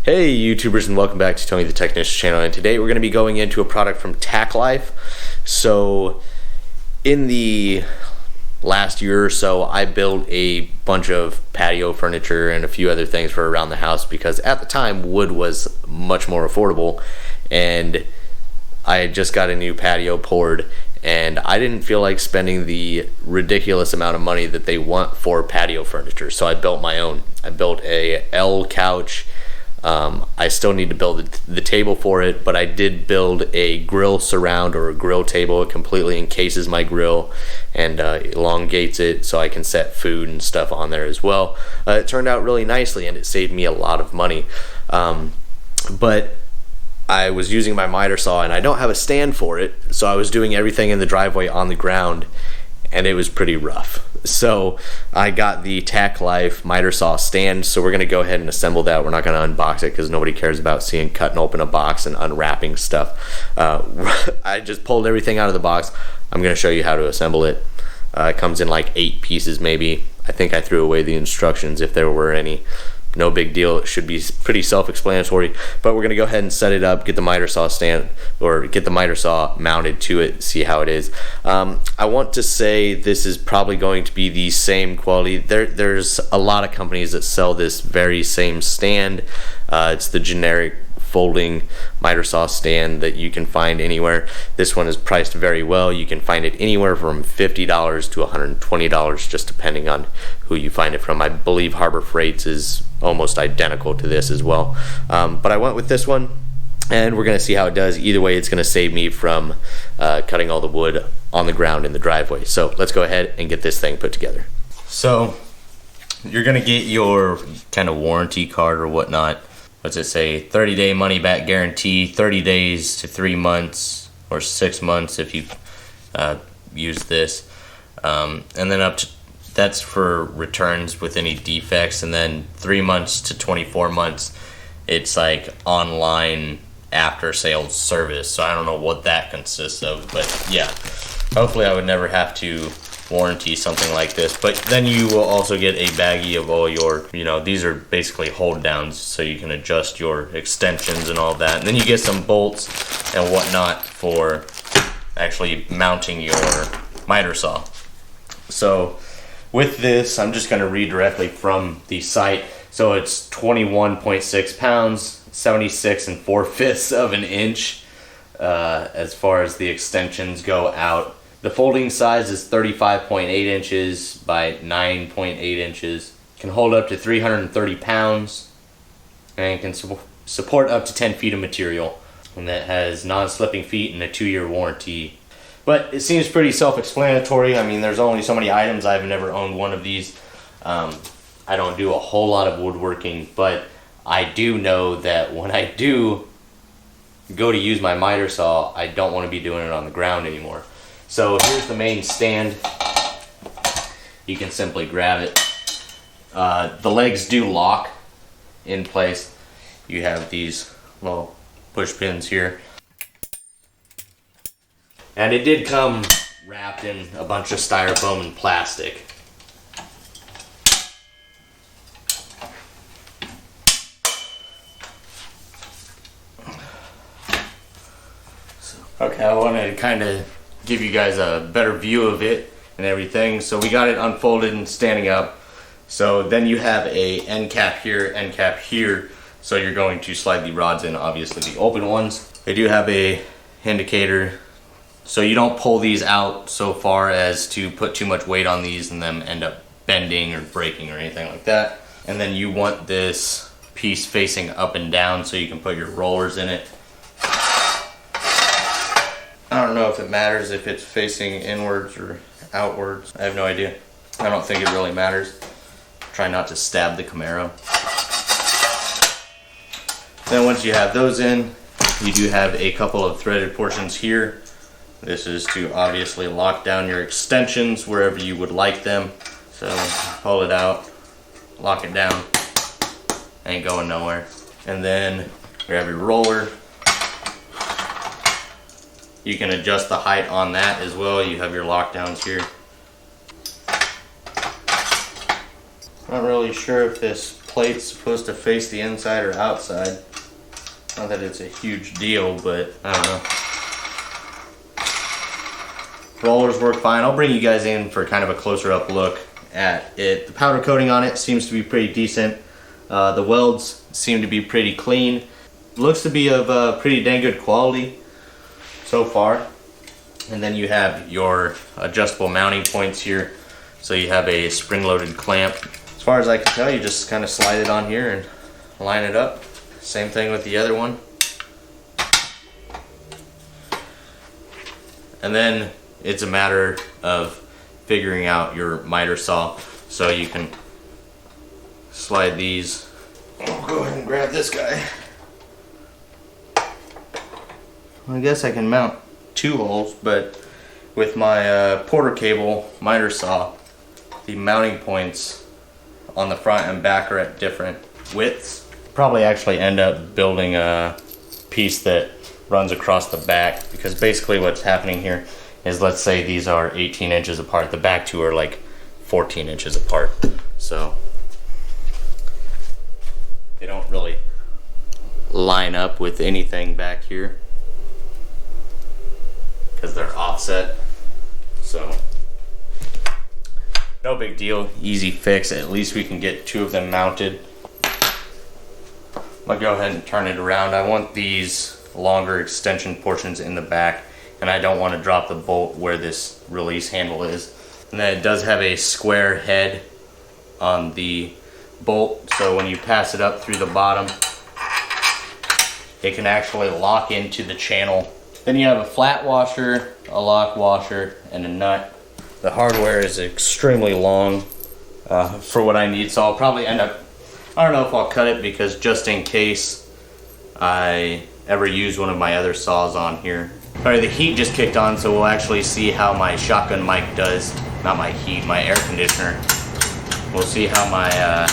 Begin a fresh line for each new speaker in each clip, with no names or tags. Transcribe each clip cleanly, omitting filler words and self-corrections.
Hey YouTubers, and welcome back to Tony the Technician channel, and today we're going to be going into a product from Tacklife. So in the last year or so, I built a bunch of patio furniture and a few other things for around the house because at the time wood was much more affordable, and I had just got a new patio poured and I didn't feel like spending the ridiculous amount of money that they want for patio furniture, so I built my own. I built a L couch. I still need to build the table for it, but I did build a grill surround or a grill table. It completely encases my grill and elongates it so I can set food and stuff on there as well. It turned out really nicely and it saved me a lot of money. But I was using my miter saw and I don't have a stand for it, so I was doing everything in the driveway on the ground and it was pretty rough. So I got the Tacklife miter saw stand, so we're going to go ahead and assemble that. We're not going to unbox it because nobody cares about seeing cutting open a box and unwrapping stuff. I just pulled everything out of the box. I'm going to show you how to assemble it. It comes in like 8 pieces maybe. I think I threw away the instructions if there were any. No big deal. It should be pretty self-explanatory, but we're going to go ahead and set it up, get the miter saw stand, or get the miter saw mounted to it, see how it is. I want to say this is probably going to be the same quality. There's a lot of companies that sell this very same stand. It's the generic folding miter saw stand that you can find anywhere. This one is priced very well. You can find it anywhere from $50 to $120, just depending on who you find it from. I believe Harbor Freight's is almost identical to this as well, but I went with this one and we're going to see how it does. Either way, it's going to save me from cutting all the wood on the ground in the driveway. So let's go ahead and get this thing put together. So you're going to get your kind of warranty card or whatnot. What's it say? 30-day money-back guarantee, 30 days to 3 months, or 6 months if you use this. And then that's for returns with any defects, and then 3 months to 24 months, it's like online after-sales service. So I don't know what that consists of, but yeah. Hopefully I would never have to warranty something like this, but then you will also get a baggie of all your, these are basically hold downs so you can adjust your extensions and all that, and then you get some bolts and whatnot for actually mounting your miter saw. So with this, I'm just going to read directly from the site. So it's 21.6 pounds, 76 4/5 of an inch as far as the extensions go out. The folding size is 35.8 inches by 9.8 inches. Can hold up to 330 pounds and can support up to 10 feet of material. And that has non-slipping feet and a 2-year warranty. But it seems pretty self-explanatory. I mean, there's only so many items. I've never owned one of these. I don't do a whole lot of woodworking, but I do know that when I do go to use my miter saw, I don't want to be doing it on the ground anymore. So here's the main stand. You can simply grab it. The legs do lock in place. You have these little push pins here. And it did come wrapped in a bunch of styrofoam and plastic. Okay, I wanted to kind of give you guys a better view of it and everything. So we got it unfolded and standing up. So then you have a end cap here, end cap here. So you're going to slide the rods in, obviously the open ones. They do have a indicator, so you don't pull these out so far as to put too much weight on these and them end up bending or breaking or anything like that. And then you want this piece facing up and down so you can put your rollers in it. I don't know if it matters if it's facing inwards or outwards. I have no idea. I don't think it really matters. Try not to stab the Camaro. Then once you have those in, you do have a couple of threaded portions here. This is to obviously lock down your extensions wherever you would like them. So pull it out, lock it down, ain't going nowhere. And then grab your roller. You can adjust the height on that as well. You have your lockdowns here. Not really sure if this plate's supposed to face the inside or outside. Not that it's a huge deal, but I don't know. Rollers work fine. I'll bring you guys in for kind of a closer up look at it. The powder coating on it seems to be pretty decent. The welds seem to be pretty clean. Looks to be of pretty dang good quality so far. And then you have your adjustable mounting points here. So you have a spring-loaded clamp. As far as I can tell, you just kind of slide it on here and line it up. Same thing with the other one. And then it's a matter of figuring out your miter saw. So you can slide these. I'll go ahead and grab this guy. I guess I can mount 2 holes, but with my Porter cable miter saw, the mounting points on the front and back are at different widths. Probably actually end up building a piece that runs across the back, because basically what's happening here is, let's say these are 18 inches apart, the back 2 are like 14 inches apart, so they don't really line up with anything back here because they're offset. So no big deal, easy fix. At least we can get 2 of them mounted. I'll go ahead and turn it around. I want these longer extension portions in the back, and I don't want to drop the bolt where this release handle is. And then it does have a square head on the bolt, so when you pass it up through the bottom, it can actually lock into the channel. Then you have a flat washer, a lock washer, and a nut. The hardware is extremely long for what I need, so I'll probably end up, I don't know if I'll cut it, because just in case I ever use one of my other saws on here. Alright, the heat just kicked on, so we'll actually see how my shotgun mic does. Not my heat, my air conditioner. We'll see how my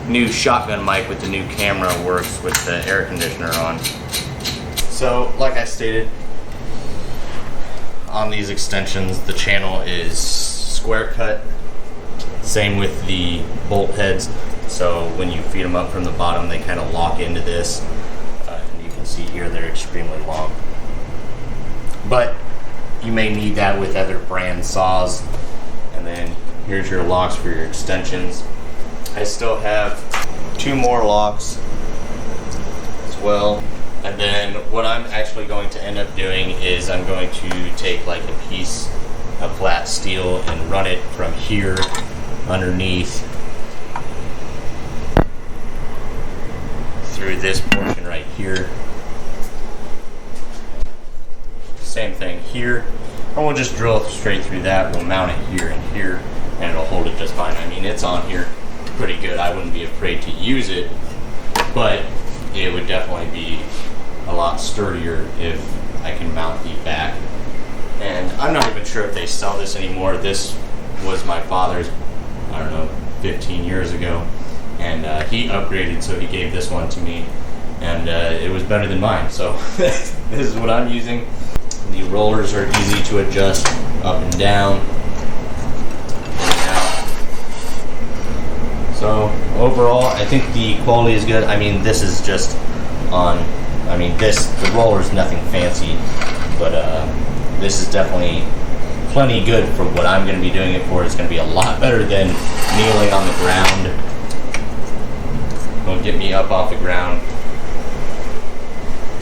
new shotgun mic with the new camera works with the air conditioner on. So, like I stated, on these extensions, the channel is square cut. Same with the bolt heads. So when you feed them up from the bottom, they kind of lock into this. And you can see here they're extremely long. But you may need that with other brand saws. And then here's your locks for your extensions. I still have 2 more locks as well. And then what I'm actually going to end up doing is I'm going to take like a piece of flat steel and run it from here underneath through this portion right here. Same thing here. And we'll just drill straight through that. We'll mount it here and here, and it'll hold it just fine. I mean, it's on here pretty good. I wouldn't be afraid to use it, but it would definitely be a lot sturdier if I can mount the back. And I'm not even sure if they sell this anymore. This was my father's, I don't know, 15 years ago, and he upgraded, so he gave this one to me, and it was better than mine, so this is what I'm using. The rollers are easy to adjust up and down, in and out. So overall, I think the quality is good. I mean, this is just on, I mean, the roller is nothing fancy, but this is definitely plenty good for what I'm going to be doing it for. It's going to be a lot better than kneeling on the ground. It'll get me up off the ground.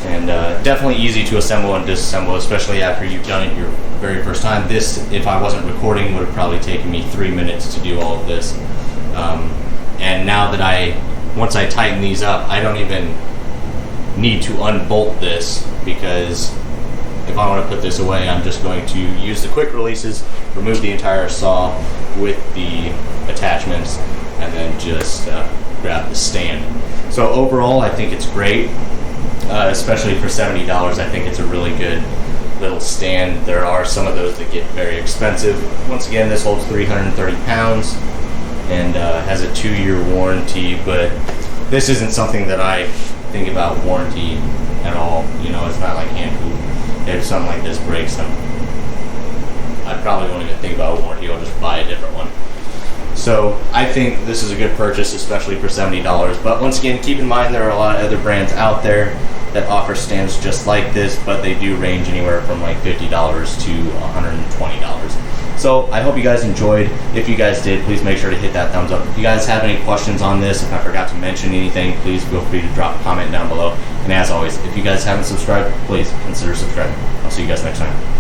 And definitely easy to assemble and disassemble, especially after you've done it your very first time. This, if I wasn't recording, would have probably taken me 3 minutes to do all of this. And now that once I tighten these up, I don't even need to unbolt this, because if I want to put this away, I'm just going to use the quick releases, remove the entire saw with the attachments, and then just grab the stand. So overall, I think it's great, especially for $70. I think it's a really good little stand. There are some of those that get very expensive. Once again, this holds 330 pounds and has a 2-year warranty, but this isn't something that I think about warranty at all. You know, it's not like hand food. If something like this breaks, I probably won't even think about a warranty. I'll just buy a different one. So I think this is a good purchase, especially for $70. But once again, keep in mind there are a lot of other brands out there that offer stands just like this, but they do range anywhere from like $50 to $120. So I hope you guys enjoyed. If you guys did, please make sure to hit that thumbs up. If you guys have any questions on this, if I forgot to mention anything, please feel free to drop a comment down below. And as always, if you guys haven't subscribed, please consider subscribing. I'll see you guys next time.